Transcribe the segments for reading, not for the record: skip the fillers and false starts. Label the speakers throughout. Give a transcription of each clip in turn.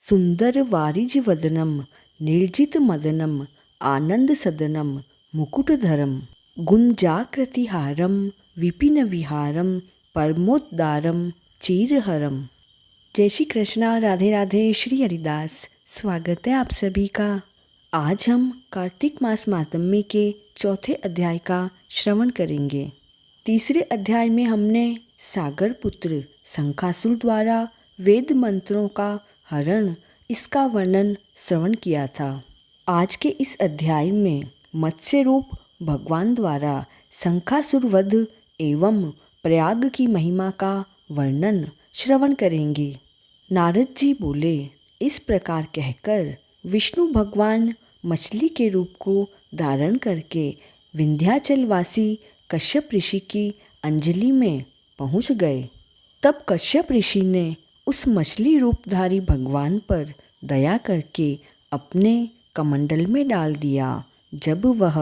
Speaker 1: सुंदर वारिजवदनम निर्जित मदनम आनंद सदनम मुकुटधरम गुंजाकृतिहारम विपिन विहारम परमोद्दारम चीरहरम। जय श्री कृष्णा, राधे राधे, श्री हरिदास। स्वागत है आप सभी का। आज हम कार्तिक मास मातम्य के चौथे अध्याय का श्रवण करेंगे। तीसरे अध्याय में हमने सागर पुत्र शंखासुर द्वारा वेद मंत्रों का हरण, इसका वर्णन श्रवण किया था। आज के इस अध्याय में मत्स्य रूप भगवान द्वारा शंखासुर वध एवं प्रयाग की महिमा का वर्णन श्रवण करेंगे। नारद जी बोले, इस प्रकार कहकर विष्णु भगवान मछली के रूप को धारण करके विंध्याचलवासी कश्यप ऋषि की अंजलि में पहुँच गए। तब कश्यप ऋषि ने उस मछली रूपधारी भगवान पर दया करके अपने कमंडल में डाल दिया। जब वह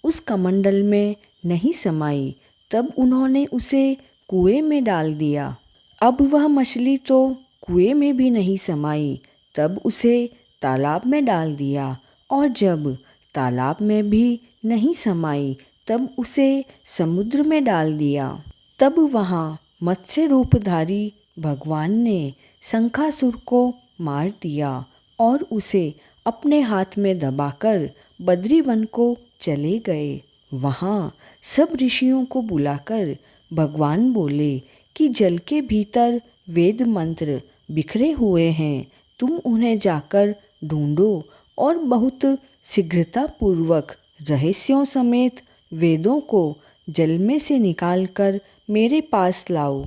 Speaker 1: उस कमंडल में नहीं समाई तब उन्होंने उसे कुएं में डाल दिया। अब वह मछली तो कुएं में भी नहीं समाई तब उसे तालाब में डाल दिया, और जब तालाब में भी नहीं समाई तब उसे समुद्र में डाल दिया। तब वहाँ मत्स्य रूपधारी भगवान ने शंखासुर को मार दिया और उसे अपने हाथ में दबाकर बद्रीवन को चले गए। वहाँ सब ऋषियों को बुलाकर भगवान बोले कि जल के भीतर वेद मंत्र बिखरे हुए हैं, तुम उन्हें जाकर ढूंढो और बहुत शीघ्रतापूर्वक रहस्यों समेत वेदों को जल में से निकालकर मेरे पास लाओ।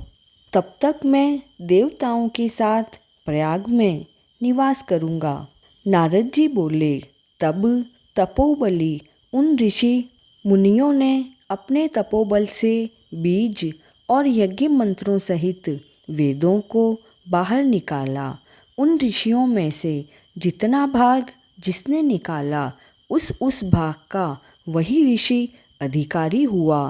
Speaker 1: तब तक मैं देवताओं के साथ प्रयाग में निवास करूँगा। नारद जी बोले, तब तपोबली उन ऋषि मुनियों ने अपने तपोबल से बीज और यज्ञ मंत्रों सहित वेदों को बाहर निकाला। उन ऋषियों में से जितना भाग जिसने निकाला उस भाग का वही ऋषि अधिकारी हुआ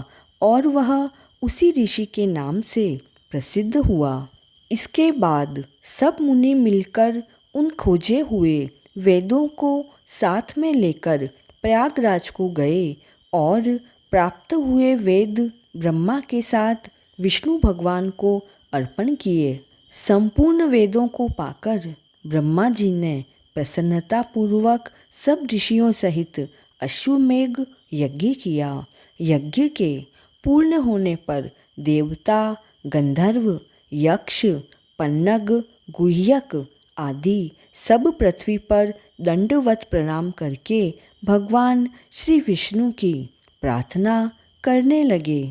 Speaker 1: और वह उसी ऋषि के नाम से प्रसिद्ध हुआ। इसके बाद सब मुनि मिलकर उन खोजे हुए वेदों को साथ में लेकर प्रयागराज को गए और प्राप्त हुए वेद ब्रह्मा के साथ विष्णु भगवान को अर्पण किए। संपूर्ण वेदों को पाकर ब्रह्मा जी ने प्रसन्नतापूर्वक सब ऋषियों सहित अश्वमेघ यज्ञ किया। यज्ञ के पूर्ण होने पर देवता, गंधर्व, यक्ष, पन्नग, गुह्यक आदि सब पृथ्वी पर दंडवत प्रणाम करके भगवान श्री विष्णु की प्रार्थना करने लगे।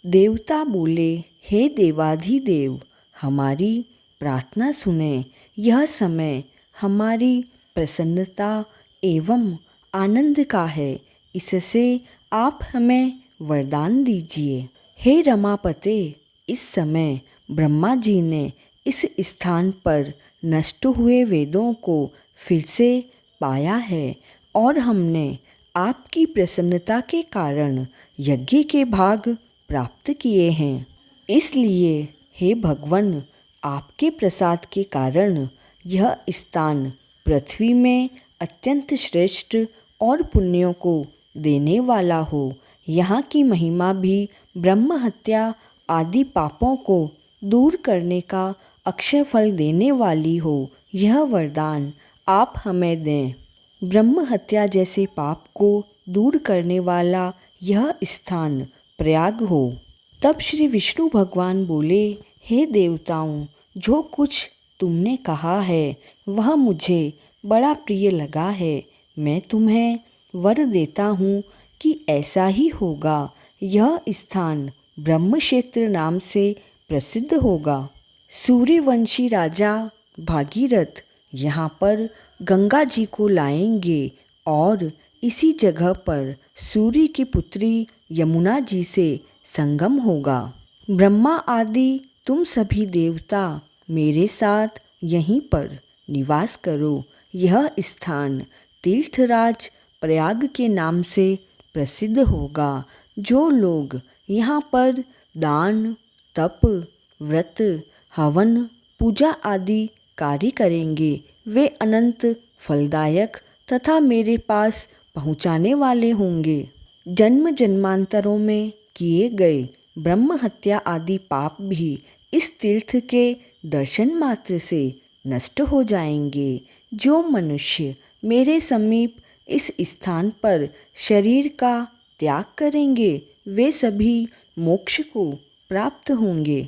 Speaker 1: देवता बोले, हे देवाधिदेव, हमारी प्रार्थना सुने। यह समय हमारी प्रसन्नता एवं आनंद का है, इससे आप हमें वरदान दीजिए। हे रमापते, इस समय ब्रह्मा जी ने इस स्थान पर नष्ट हुए वेदों को फिर से पाया है और हमने आपकी प्रसन्नता के कारण यज्ञ के भाग प्राप्त किए हैं। इसलिए हे भगवान, आपके प्रसाद के कारण यह स्थान पृथ्वी में अत्यंत श्रेष्ठ और पुण्यों को देने वाला हो। यहाँ की महिमा भी ब्रह्म हत्या आदि पापों को दूर करने का अक्षय फल देने वाली हो। यह वरदान आप हमें दें। ब्रह्म हत्या जैसे पाप को दूर करने वाला यह स्थान प्रयाग हो। तब श्री विष्णु भगवान बोले, हे देवताओं, जो कुछ तुमने कहा है वह मुझे बड़ा प्रिय लगा है। मैं तुम्हें वर देता हूँ कि ऐसा ही होगा। यह स्थान ब्रह्मक्षेत्र नाम से प्रसिद्ध होगा। सूर्यवंशी राजा भागीरथ यहाँ पर गंगा जी को लाएंगे और इसी जगह पर सूर्य की पुत्री यमुना जी से संगम होगा। ब्रह्मा आदि तुम सभी देवता मेरे साथ यहीं पर निवास करो। यह स्थान तीर्थराज प्रयाग के नाम से प्रसिद्ध होगा। जो लोग यहाँ पर दान, तप, व्रत, हवन, पूजा आदि कार्य करेंगे वे अनंत फलदायक तथा मेरे पास पहुँचाने वाले होंगे। जन्म जन्मांतरों में किए गए ब्रह्म हत्या आदि पाप भी इस तीर्थ के दर्शन मात्र से नष्ट हो जाएंगे। जो मनुष्य मेरे समीप इस स्थान पर शरीर का त्याग करेंगे वे सभी मोक्ष को प्राप्त होंगे।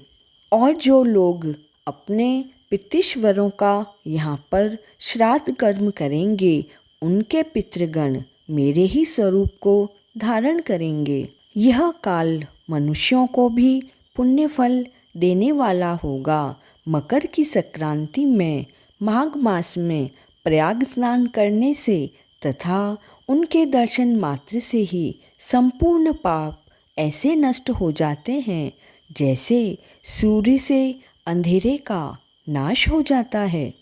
Speaker 1: और जो लोग अपने पितृश्वरों का यहाँ पर श्राद्ध कर्म करेंगे उनके पितृगण मेरे ही स्वरूप को धारण करेंगे। यह काल मनुष्यों को भी पुण्य फल देने वाला होगा। मकर की संक्रांति में माघ मास में प्रयाग स्नान करने से तथा उनके दर्शन मात्र से ही संपूर्ण पाप ऐसे नष्ट हो जाते हैं जैसे सूर्य से अंधेरे का नाश हो जाता है।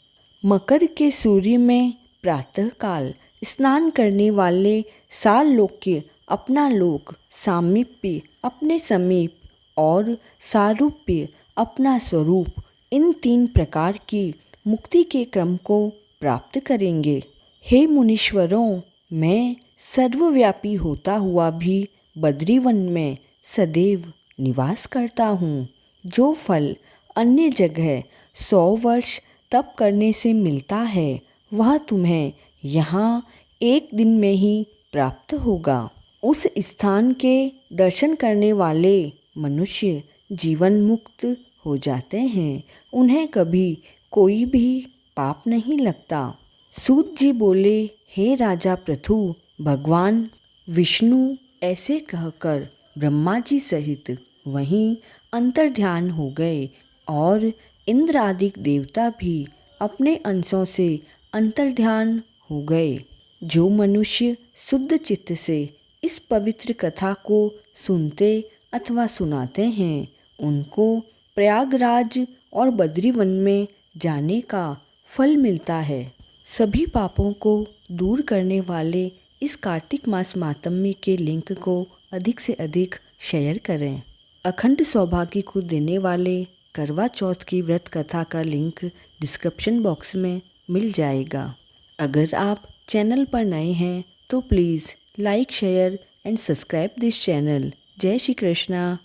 Speaker 1: मकर के सूर्य में प्रातःकाल स्नान करने वाले सालोक्य अपना लोक, सामीप्य अपने समीप और सारूप्य अपना स्वरूप, इन 3 प्रकार की मुक्ति के क्रम को प्राप्त करेंगे। हे मुनीश्वरों, मैं सर्वव्यापी होता हुआ भी बद्रीवन में सदैव निवास करता हूँ। जो फल अन्य जगह 100 वर्ष तप करने से मिलता है वह तुम्हें यहाँ एक दिन में ही प्राप्त होगा। उस स्थान के दर्शन करने वाले मनुष्य जीवन मुक्त हो जाते हैं। उन्हें कभी कोई भी पाप नहीं लगता। सूत जी बोले, हे राजा पृथु, भगवान विष्णु ऐसे कहकर ब्रह्मा जी सहित वहीं अंतर्ध्यान हो गए और इंद्र आदि देवता भी अपने अंशों से अंतर्ध्यान हो गए। जो मनुष्य शुद्ध चित्त से इस पवित्र कथा को सुनते अथवा सुनाते हैं उनको प्रयागराज और बद्रीवन में जाने का फल मिलता है। सभी पापों को दूर करने वाले इस कार्तिक मास मातम्य के लिंक को अधिक से अधिक शेयर करें। अखंड सौभाग्य को देने वाले करवा चौथ की व्रत कथा का लिंक डिस्क्रिप्शन बॉक्स में मिल जाएगा। अगर आप चैनल पर नए हैं तो please like, share and subscribe this channel. जय श्री कृष्णा।